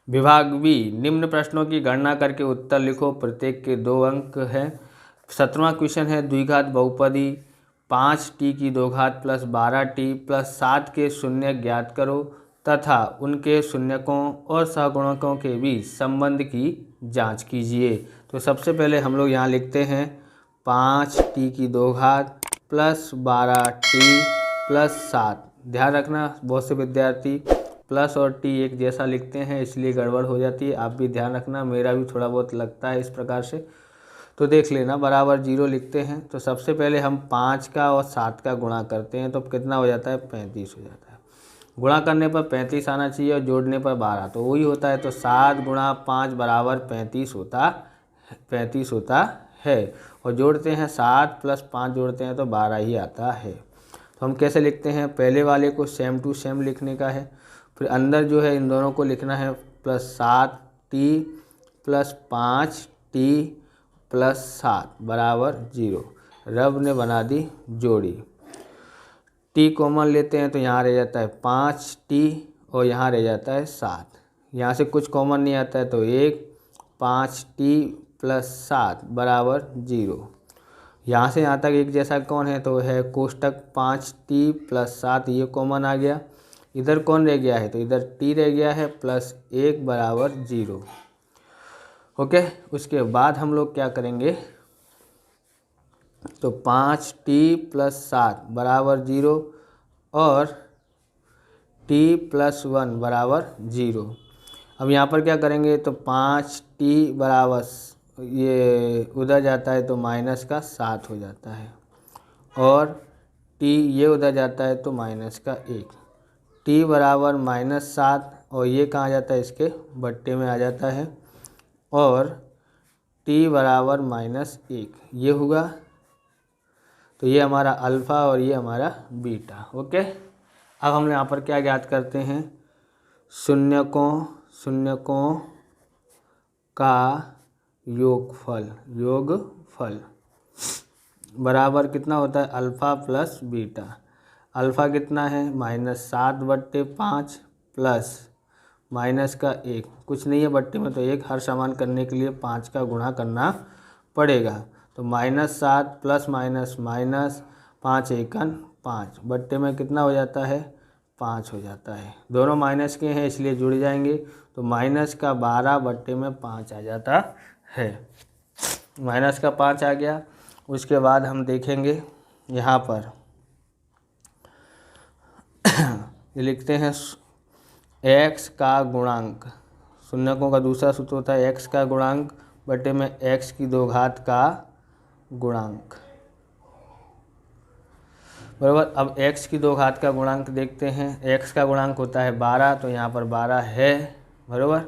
विभाग बी, निम्न प्रश्नों की गणना करके उत्तर लिखो, प्रत्येक के 2 अंक हैं। 17वां क्वेश्चन है, द्विघात बहुपदी 5t की 2 घात प्लस 12t प्लस 7 के शून्य ज्ञात करो तथा उनके शून्यकों और सहगुणकों के बीच संबंध की जांच कीजिए। तो सबसे पहले हम लोग यहाँ लिखते हैं 5t की 2 घात प्लस 12t प्लस 7। ध्यान रखना बहुत से विद्यार्थी प्लस और टी एक जैसा लिखते हैं, इसलिए गड़बड़ हो जाती है। आप भी ध्यान रखना, मेरा भी थोड़ा बहुत लगता है इस प्रकार से, तो देख लेना। बराबर 0 लिखते हैं। तो सबसे पहले हम 5 का और 7 का गुणा करते हैं, तो कितना हो जाता है, 35 हो जाता है। गुणा करने पर 35 आना चाहिए और जोड़ने पर 12, तो वही होता है। तो 7 गुणा 5 बराबर 35 होता है। और जोड़ते हैं 7 प्लस 5 जोड़ते हैं तो 12 ही आता है। तो हम कैसे लिखते हैं, पहले वाले को सेम टू सेम लिखने का है, फिर अंदर जो है इन दोनों को लिखना है plus 7t plus 5t plus 7 बराबर 0। रब ने बना दी जोड़ी। t कॉमन लेते हैं तो यहाँ रह जाता है 5t और यहाँ रह जाता है 7। यहाँ से कुछ कॉमन नहीं आता है तो 5t प्लस 7 बराबर 0। यहाँ से यहाँ तक एक जैसा कौन है, तो है कोष्टक 5t प्लस 7, ये कॉमन आ गया। इधर कौन रह गया है, तो इधर t रह गया है, प्लस 1 बराबर 0। ओके, उसके बाद हम लोग क्या करेंगे, तो 5t प्लस 7 बराबर 0 और t प्लस 1 बराबर 0। अब यहाँ पर क्या करेंगे, तो 5t बराबर ये उधर जाता है तो माइनस का 7 हो जाता है और t ये उधर जाता है तो माइनस का 1। t बराबर -7 और ये कहाँ जाता है, इसके बट्टे में आ जाता है और t बराबर -1 ये होगा। तो ये हमारा अल्फ़ा और ये हमारा बीटा। ओके, अब हम यहाँ पर क्या ज्ञात करते हैं, शून्यकों का योगफल बराबर कितना होता है, अल्फ़ा प्लस बीटा। अल्फ़ा कितना है, -7/5 प्लस माइनस का 1, कुछ नहीं है बट्टे में तो 1, हर समान करने के लिए 5 का गुणा करना पड़ेगा। तो -7 प्लस माइनस माइनस 5 एकन 5, बट्टे में कितना हो जाता है, 5 हो जाता है। दोनों माइनस के हैं इसलिए जुड़ जाएंगे, तो -12 बट्टे में 5 आ जाता है। -5 आ गया। उसके बाद हम देखेंगे यहाँ पर ये लिखते हैं x का गुणांक, शून्यकों का दूसरा सूत्र होता है x का गुणांक बटे में x की 2 घात का गुणांक बराबर। अब x की 2 घात का गुणांक देखते हैं, x का गुणांक होता है 12, तो यहाँ पर 12 है बराबर।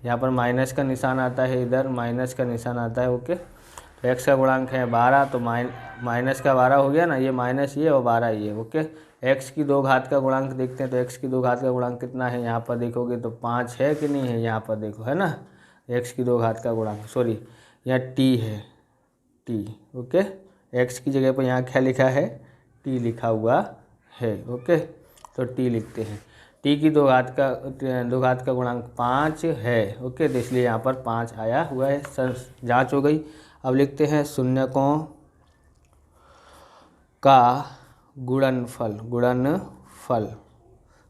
यहाँ पर माइनस का निशान आता है, इधर माइनस का निशान आता है। ओके, तो x का गुणांक है 12, तो माइनस का 12 हो गया ना, ये माइनस ये और 12 ये। ओके, x की 2 घात का गुणांक देखते हैं, तो x की 2 घात का गुणांक कितना है, यहाँ पर देखोगे तो 5 है कि नहीं है, यहाँ पर देखो है ना, x की 2 घात का गुणांक, सॉरी यहाँ t है, t। ओके, x की जगह पर यहाँ क्या लिखा है, t लिखा हुआ है। ओके, तो t लिखते हैं, t की 2 घात का गुणांक 5 है। ओके, तो इसलिए यहाँ पर 5 आया हुआ है। जांच हो गई। अब लिखते हैं शून्यकों का गुणनफल।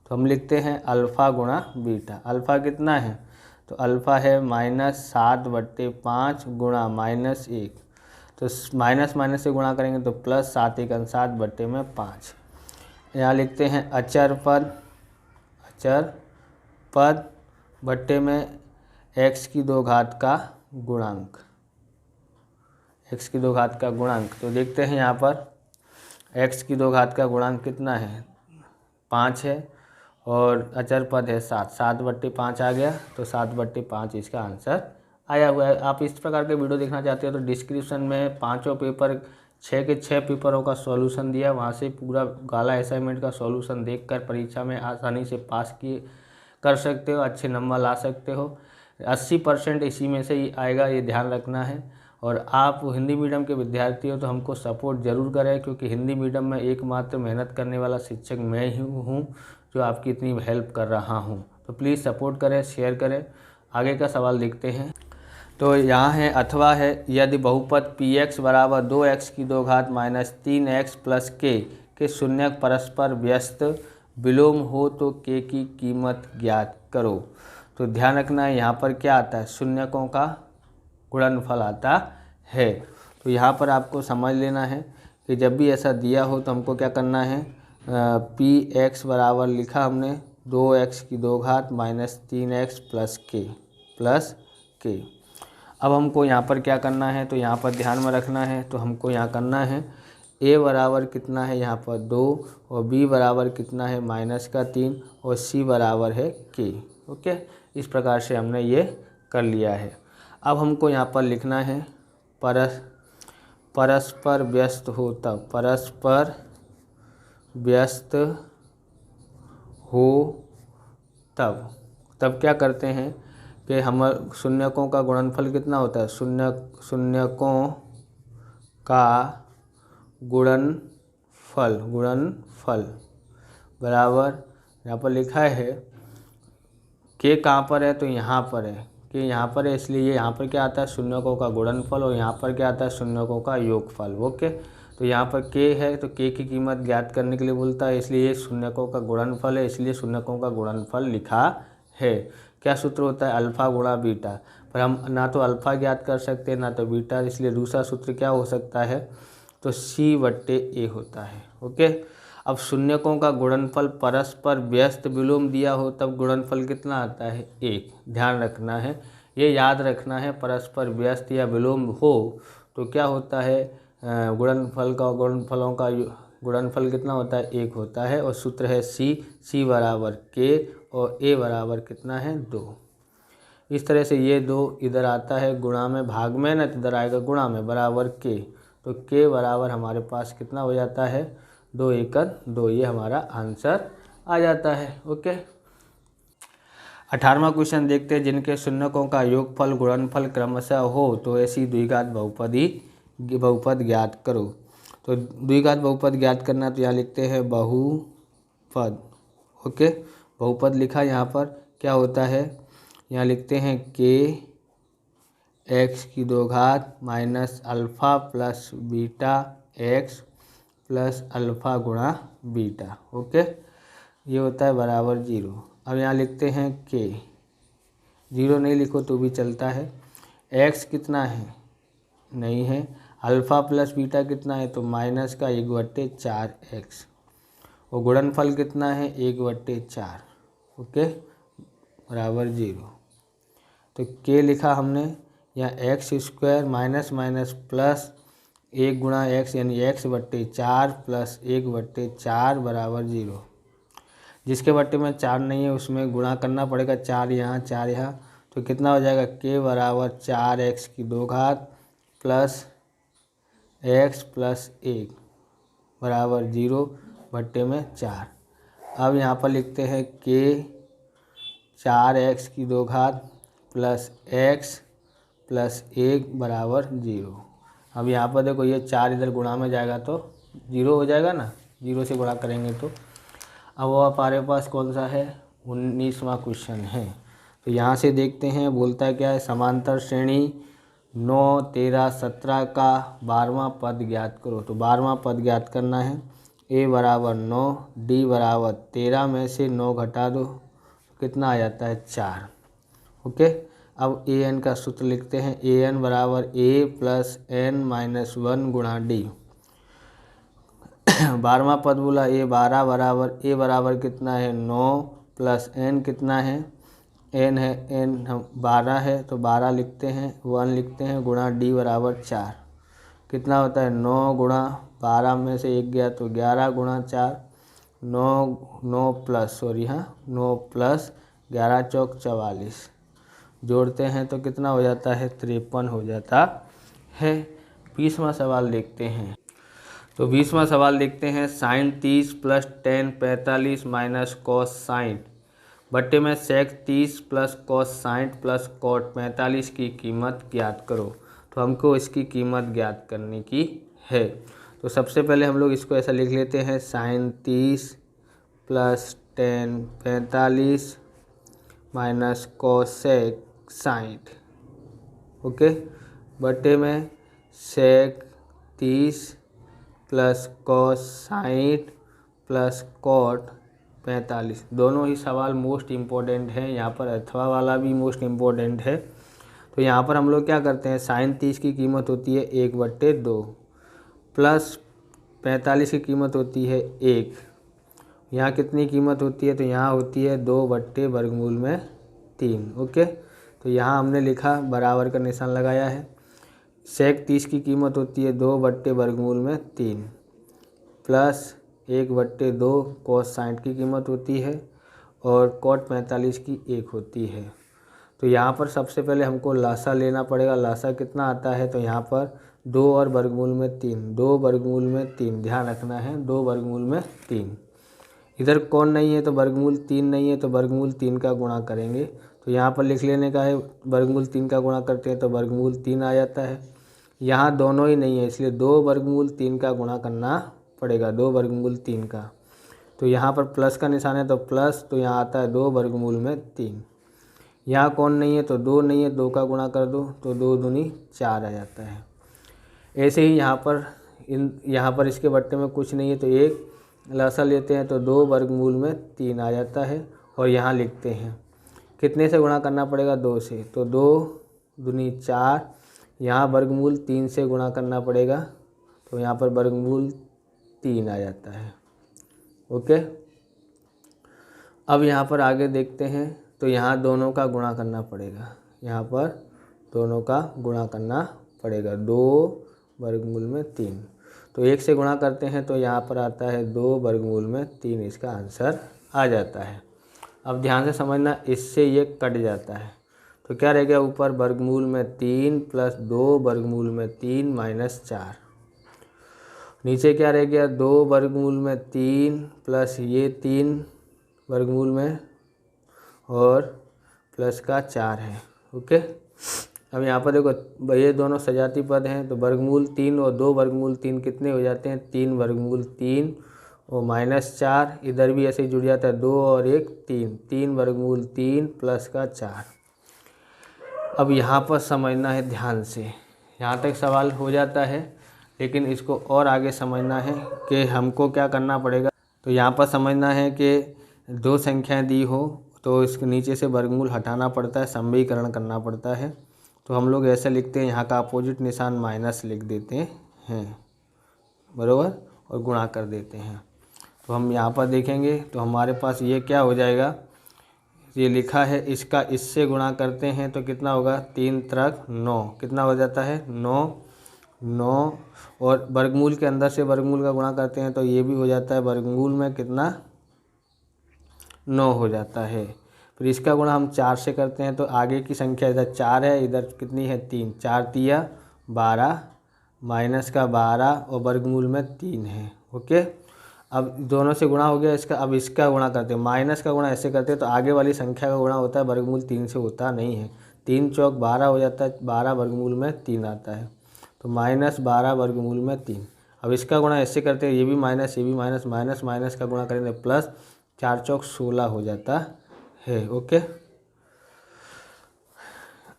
तो हम लिखते हैं अल्फ़ा गुणा बीटा। अल्फ़ा कितना है, तो अल्फ़ा है -7/5 गुणा -1, तो माइनस माइनस से गुणा करेंगे तो प्लस 7 एकन 7 बट्टे में 5। यहाँ लिखते हैं अचर पद बट्टे में x की 2 घात का गुणांक, x की 2 घात का गुणांक। तो देखते हैं यहाँ पर x की 2 घात का गुणांक कितना है, 5 है और अचर पद है 7, 7/5 आ गया, तो 7/5 इसका आंसर आया हुआ है। आप इस प्रकार के वीडियो देखना चाहते हो तो डिस्क्रिप्शन में 5 पेपर 6 के 6 पेपरों का सॉल्यूशन दिया, वहाँ से पूरा गाला असाइनमेंट का सॉल्यूशन देखकर परीक्षा में आसानी से पास कर सकते हो, अच्छे नंबर ला सकते हो। 80% इसी में से ही आएगा, ये ध्यान रखना है। और आप हिंदी मीडियम के विद्यार्थी हो तो हमको सपोर्ट ज़रूर करें, क्योंकि हिंदी मीडियम में एकमात्र मेहनत करने वाला शिक्षक मैं ही हूँ जो आपकी इतनी हेल्प कर रहा हूँ। तो प्लीज़ सपोर्ट करें, शेयर करें। आगे का सवाल देखते हैं। तो यहाँ है अथवा है यदि बहुपद px बराबर 2x की 2 घात माइनस 3x प्लस के शून्य परस्पर व्यस्त विलोम हो तो k की कीमत ज्ञात करो। तो ध्यान रखना है यहाँ पर क्या आता है, शून्यकों का गुणनफल आता है। तो यहाँ पर आपको समझ लेना है कि जब भी ऐसा दिया हो तो हमको क्या करना है, px बराबर लिखा हमने 2x की 2 घात माइनस 3x प्लस के। अब हमको यहाँ पर क्या करना है, तो यहाँ पर ध्यान में रखना है। तो हमको यहाँ करना है a बराबर कितना है यहाँ पर 2 और b बराबर कितना है -3 और c बराबर है k। ओके, इस प्रकार से हमने ये कर लिया है। अब हमको यहाँ पर लिखना है परस्पर व्यस्त हो तब, परस्पर व्यस्त हो तब क्या करते हैं कि हम शून्यकों का गुणनफल कितना होता है, शून्यकों का गुणनफल बराबर यहाँ पर लिखा है के कहाँ पर है, तो यहाँ पर है, कि यहाँ पर है, इसलिए यहाँ पर क्या आता है शून्यकों का गुणनफल और यहाँ पर क्या आता है शून्यकों का योगफल। ओके, तो यहाँ पर के है तो के की कीमत ज्ञात करने के लिए बोलता है, इसलिए शून्यकों का गुणनफल है, इसलिए शून्यकों का गुणनफल लिखा है। क्या सूत्र होता है, अल्फ़ा गुणा बीटा, पर हम ना तो अल्फ़ा ज्ञात कर सकते हैं ना तो बीटा, इसलिए दूसरा सूत्र क्या हो सकता है, तो C/A होता है। ओके, अब शून्यकों का गुणनफल परस्पर व्यस्त विलोम दिया हो तब गुणनफल कितना आता है 1। ध्यान रखना है, ये याद रखना है, परस्पर व्यस्त या विलोम हो तो क्या होता है, गुणनफलों का गुणनफल कितना होता है 1 होता है और सूत्र है C बराबर K और A बराबर कितना है 2। इस तरह से ये 2 इधर आता है गुणा में भाग में ना, तो इधर आएगा गुणा में बराबर K, तो K बराबर हमारे पास कितना हो जाता है 2 एकड़ 2, ये हमारा आंसर आ जाता है। ओके, 18वां क्वेश्चन देखते हैं। जिनके शून्यकों का योगफल गुणनफल क्रमशः हो तो ऐसी द्विघात बहुपद ज्ञात करो। तो द्विघात बहुपद ज्ञात करना, तो यहाँ लिखते हैं बहुपद। ओके, बहुपद लिखा, यहाँ पर क्या होता है, यहाँ लिखते हैं के x की 2 घात minus alpha plus beta x plus alpha गुणा बीटा। ओके, ये होता है बराबर 0। अब यहाँ लिखते हैं के, 0 नहीं लिखो तो भी चलता है। x कितना है, नहीं है, अल्फ़ा प्लस बीटा कितना है, तो माइनस का 1/4x और गुणनफल कितना है 1/4। ओके, बराबर 0। तो के लिखा हमने, यहाँ x² माइनस माइनस प्लस 1 गुणा x यानी x/4 प्लस 1/4 बराबर 0। जिसके बट्टे में 4 नहीं है उसमें गुणा करना पड़ेगा, 4 यहाँ 4 यहाँ, तो कितना हो जाएगा k बराबर 4x की 2 घात प्लस x प्लस 1 बराबर 0/4। अब यहाँ पर लिखते हैं k 4x की 2 घात प्लस x प्लस 1 बराबर 0। अब यहाँ पर देखो ये 4 इधर गुणा में जाएगा तो 0 हो जाएगा ना, 0 से गुणा करेंगे तो। अब वो हमारे पास कौन सा है, 19वां क्वेश्चन है। तो यहाँ से देखते हैं, बोलता क्या है, समांतर श्रेणी 9, 13, 17 का 12वां पद ज्ञात करो। तो 12वां पद ज्ञात करना है, a बराबर 9, d बराबर 13 में से 9 घटा दो, कितना आ जाता है 4। ओके, अब an का सूत्र लिखते हैं, an बराबर a प्लस n माइनस 1 गुणा d। 12वां पद बोला a 12 बराबर a बराबर कितना है 9 प्लस n कितना है, n है, n हम 12 है तो 12 लिखते हैं, 1 लिखते हैं, गुणा d बराबर 4। कितना होता है 9 गुणा 12 में से 1 गया तो 11 गुणा 4, 9 प्लस 11 चौक 44, जोड़ते हैं तो कितना हो जाता है 53 हो जाता है। 20वां सवाल देखते हैं। तो 20वां सवाल देखते हैं, sine 30 plus ten 45 minus cos 60 बट्टे में sec 30 plus cos 60 plus cot 45 की कीमत ज्ञात करो। तो हमको इसकी कीमत ज्ञात करने की है। तो सबसे पहले हम लोग इसको ऐसा लिख लेते हैं, sine 30 plus ten 45 minus cosec 60, okay, बटे में sec 30 plus cos 60 plus cot 45। दोनों ही सवाल मोस्ट इम्पोर्टेंट हैं, यहाँ पर अथवा वाला भी मोस्ट इम्पोर्टेंट है। तो यहाँ पर हम लोग क्या करते हैं, साइन 30 की कीमत होती है 1/2 प्लस 45 की कीमत होती है 1। यहाँ कितनी कीमत होती है, तो यहाँ होती है 2/3। ओके, तो यहाँ हमने लिखा, बराबर का निशान लगाया है। सेक 30 की कीमत होती है 2/3 प्लस 1/2 कॉस 60 की कीमत होती है और कॉट 45 की 1 होती है। तो यहाँ पर सबसे पहले हमको लासा लेना पड़ेगा। लासा कितना आता है, तो यहाँ पर 2 और वर्गमूल में 3, 2 वर्गमूल में 3, ध्यान रखना है 2 वर्गमूल में 3। इधर कौन नहीं है तो वर्गमूल 3 नहीं है, तो वर्गमूल 3 का गुणा करेंगे। तो यहाँ पर लिख लेने का है, वर्गमूल 3 का गुणा करते हैं तो वर्गमूल 3 आ जाता है। यहाँ दोनों ही नहीं है, इसलिए 2 वर्गमूल 3 का गुणा करना पड़ेगा, 2 वर्गमूल 3 का। तो यहाँ पर प्लस का निशान है तो प्लस, तो यहाँ आता है 2 वर्गमूल में 3। यहाँ कौन नहीं है तो 2 नहीं है, 2 का गुणा कर दो तो 2 दूनी 4 आ जाता है। ऐसे ही यहाँ पर इसके बट्टे में कुछ नहीं है तो 1 लासा लेते हैं तो 2 वर्गमूल में 3 आ जाता है। और यहाँ लिखते हैं कितने से गुणा करना पड़ेगा, 2 से, तो 2 दूनी 4। यहाँ वर्गमूल 3 से गुणा करना पड़ेगा तो यहाँ पर वर्गमूल 3 आ जाता है। ओके, अब यहाँ पर आगे देखते हैं तो यहाँ दोनों का गुणा करना पड़ेगा, यहाँ पर दोनों का गुणा करना पड़ेगा, 2 वर्गमूल में 3। तो 1 से गुणा करते हैं तो यहाँ पर आता है 2 वर्गमूल में 3, इसका आंसर आ जाता है। अब ध्यान से समझना, इससे ये कट जाता है तो क्या रह गया, ऊपर वर्गमूल में 3 प्लस 2 वर्गमूल में 3 माइनस 4। नीचे क्या रह गया, 2 वर्गमूल में 3 प्लस ये 3 वर्गमूल में और प्लस का 4 है। ओके, अब यहाँ पर देखो ये दोनों सजाती पद हैं तो वर्गमूल 3 और 2 वर्गमूल 3 कितने हो जाते हैं, 3 वर्गमूल 3 और माइनस 4। इधर भी ऐसे ही जुड़ जाता है, 2 और 1 3, 3 वर्गमूल 3 प्लस का 4। अब यहाँ पर समझना है ध्यान से, यहाँ तक सवाल हो जाता है, लेकिन इसको और आगे समझना है कि हमको क्या करना पड़ेगा। तो यहाँ पर समझना है कि 2 संख्याएं दी हो तो इसके नीचे से वर्गमूल हटाना पड़ता है, समूहीकरण करना पड़ता है। तो हम लोग ऐसे लिखते हैं, यहाँ का अपोजिट निशान माइनस लिख देते हैं, बराबर, और गुणा कर देते हैं। तो हम यहाँ पर देखेंगे तो हमारे पास ये क्या हो जाएगा, ये लिखा है, इसका इससे गुणा करते हैं तो कितना होगा, 3 त्रिक 9, कितना हो जाता है 9। और वर्गमूल के अंदर से वर्गमूल का गुणा करते हैं तो ये भी हो जाता है, वर्गमूल में कितना 9 हो जाता है। फिर इसका गुणा हम 4 से करते हैं तो आगे की संख्या इधर 4 है, इधर कितनी है 3, 4 तिया 12 माइनस का 12 और वर्गमूल में 3 है। ओके, अब दोनों से गुणा हो गया इसका। अब इसका गुणा करते हैं, माइनस का गुणा ऐसे करते हैं तो आगे वाली संख्या का गुणा होता है, वर्गमूल 3 से होता नहीं है। 3 चौक 12 हो जाता है, 12 वर्गमूल में 3 आता है, तो माइनस 12 वर्गमूल में 3। अब इसका गुणा ऐसे करते हैं, ये भी माइनस, ये भी माइनस, माइनस माइनस का गुणा करेंगे प्लस, 4 चौक 16 हो जाता है। ओके,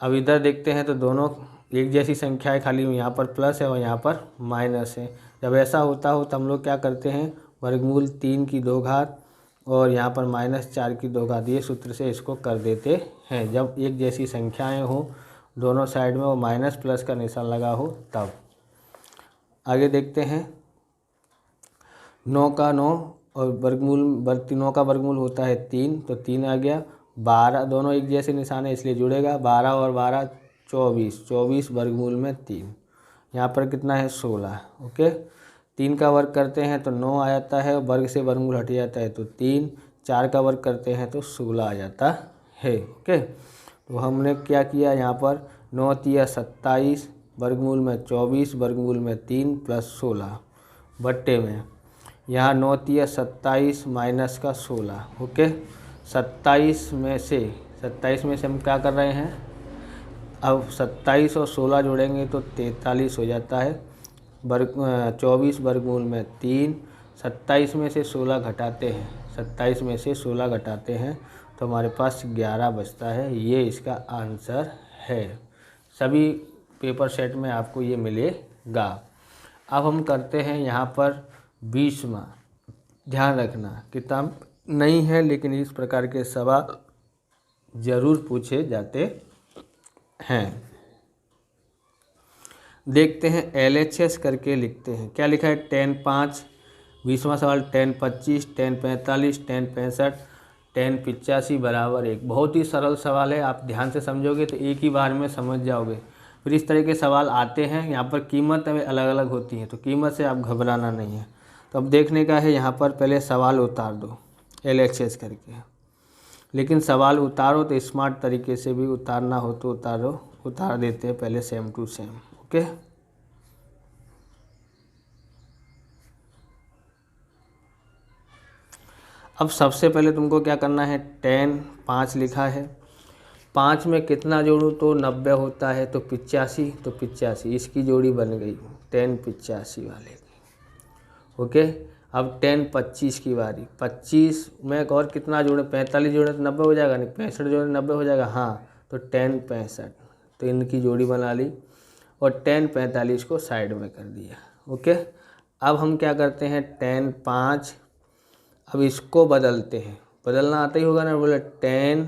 अब इधर देखते हैं तो दोनों एक जैसी संख्या है, खाली यहाँ पर प्लस है और यहाँ पर माइनस है। जब ऐसा होता हो तो हम लोग क्या करते हैं, वर्गमूल 3 की 2 घात और यहाँ पर माइनस 4 की 2 घात, ये सूत्र से इसको कर देते हैं। जब एक जैसी संख्याएं हो, दोनों साइड में वो माइनस प्लस का निशान लगा हो तब। आगे देखते हैं, 9 का 9 और वर्गमूल 9 का वर्गमूल होता है 3, तो 3 आ गया। 12, दोनों एक जैसे निशान है इसलिए जुड़ेगा, 12 और 12 24, 24 वर्गमूल में 3, यहाँ पर कितना है 16। ओके, 3 का वर्ग करते हैं तो 9 आ जाता है, वर्ग से वर्गमूल हट जाता है तो 3, 4 का वर्ग करते हैं तो 16 आ जाता है। ओके, तो हमने क्या किया, यहाँ पर 9 तिया 27 वर्गमूल में 24 वर्गमूल में 3 प्लस 16 बट्टे में, यहाँ 9 तिया 27 माइनस का 16। ओके, 27 में से हम क्या कर रहे हैं, अब 27 और 16 जोड़ेंगे तो 43 हो जाता है। 24 वर्गमूल में 3, 27 में से 16 घटाते हैं, 27 में से 16 घटाते हैं तो हमारे पास 11 बचता है। ये इसका आंसर है। सभी पेपर सेट में आपको ये मिलेगा। अब हम करते हैं यहाँ पर 20वां। ध्यान रखना किताब नहीं है, लेकिन इस प्रकार के सवाल ज़रूर पूछे जाते हैं। देखते हैं LHS करके लिखते हैं। क्या लिखा है? 10-5। 20वां सवाल 10-25, 10-45, 10-65, 10-85 बराबर 1। बहुत ही सरल सवाल है। आप ध्यान से समझोगे तो एक ही बार में समझ जाओगे। फिर इस तरह के सवाल आते हैं। यहाँ पर कीमत अलग अलग होती है, तो कीमत से आप घबराना नहीं है। तो अब देखने का है, यहाँ पर पहले सवाल उतार दो LHS करके। लेकिन सवाल उतारो तो स्मार्ट तरीके से भी उतारना हो तो उतार देते हैं पहले सेम टू सेम। ओके, अब सबसे पहले तुमको क्या करना है? 10-5 लिखा है। 5 में कितना जोड़ूँ तो 90 होता है, तो 85, तो 85 इसकी जोड़ी बन गई 10-85 वाले की। ओके, अब 10-25 की बारी। 25 में और कितना जोड़े? 45 जोड़े तो 90 हो जाएगा, नहीं 65 जोड़े 90 हो जाएगा। हाँ, तो 10-65, तो इनकी जोड़ी बना ली और 10-45 को साइड में कर दिया। ओके, अब हम क्या करते हैं? 10-5, अब इसको बदलते हैं। बदलना आता ही होगा ना। बोले 10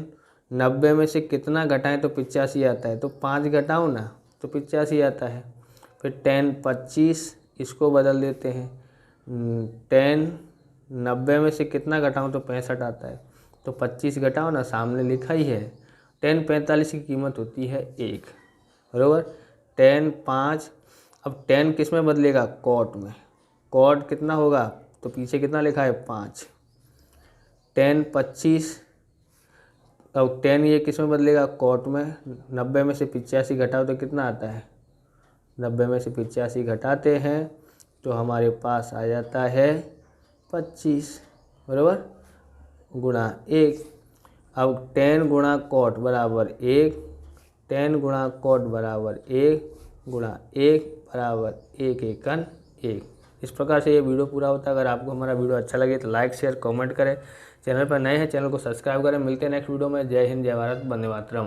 90 में से कितना घटाएं तो 85 आता है, तो 5 घटाओ ना तो 85 आता है। फिर 10-25 इसको बदल देते हैं। 10 90 में से कितना घटाऊं तो 65 आता है, तो 25 घटाओ ना, सामने लिखा ही है। 10-45 की कीमत होती है 1, बराबर। 10-5, अब 10 किस में बदलेगा? कॉट में। कॉट कितना होगा? तो पीछे कितना लिखा है? 5। 10-25, अब 10 ये किस में बदलेगा? कॉट में। 90 में से 85 घटाओ तो कितना आता है? 90 में से 85 घटाते हैं तो हमारे पास आ जाता है 25, बराबर, गुणा 1। अब 10 गुणा कॉट बराबर 1, 10 गुणा कॉट बराबर 1 गुणा 1 बराबर 1-1-1। इस प्रकार से ये वीडियो पूरा होता है। अगर आपको हमारा वीडियो अच्छा लगे तो लाइक शेयर कमेंट करें। चैनल पर नए हैं, चैनल को सब्सक्राइब करें। मिलते हैं नेक्स्ट वीडियो में। जय हिंद, जय भारत, वंदे मातरम।